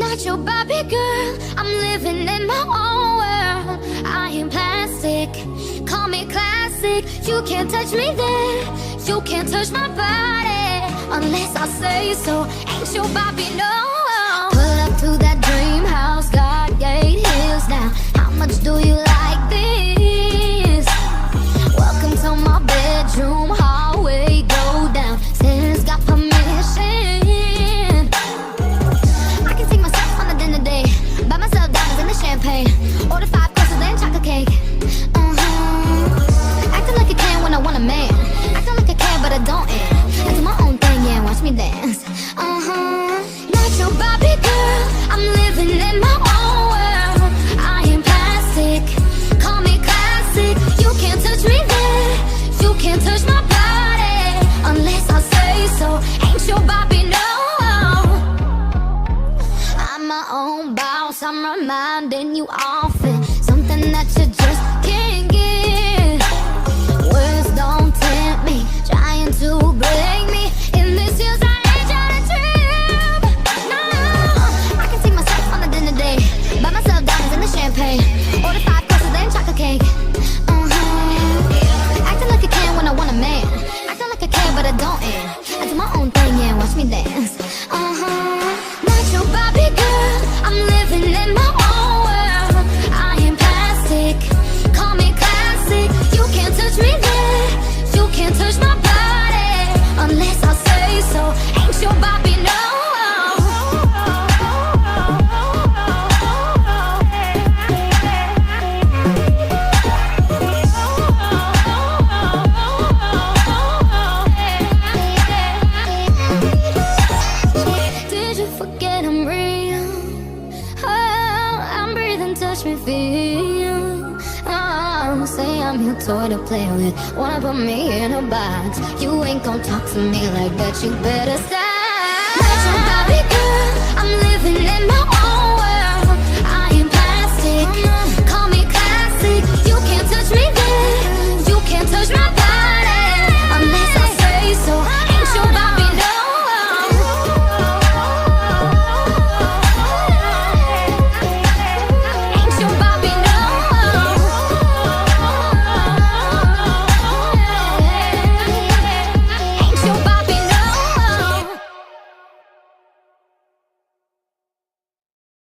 Not your Barbie girl, I'm living in my own world. I am plastic, call me classic. You can't touch me there, you can't touch my body unless I say so. Ain't your Barbie, no. Pull up to that dream house, God gate hills now. How much do you like this? Welcome to my bedroom, hallway, go down. Stairs got permission. I can take myself on a dinner date, buy myself diamonds and the champagne. Order 5 courses and chocolate cake. Acting like I can when I want a man. Acting like I can but I don't. I do my own thing, yeah, watch me dance. Not your Barbie girl, I'm living in my own world. I am plastic, call me classic. You can't touch me there, you can't touch my body unless I say so. Ain't your Barbie, no. I'm my own boss, I'm reminding you often. Something that you just can't get. Words don't tempt me, trying to break me. In this year's I ain't trying to trip. No, I can take myself on a dinner date, buy myself diamonds and the champagne. Order 5 courses and chocolate cake. Acting like I can when I want a man. Acting like I can but I don't. I do my own thing, yeah, watch me dance. Not your Barbie girl, I'm living in my own world. I am plastic, call me classic. You can't touch me there, you can't touch my body unless I say so. Ain't your Barbie, no. Did you forget I'm real? Oh, I'm breathing, touch me, feel. Oh, say I'm your toy to play with. Wanna put me in a box? You ain't gon' talk to me like that. You better stop. Not your Barbie girl, I'm living in my own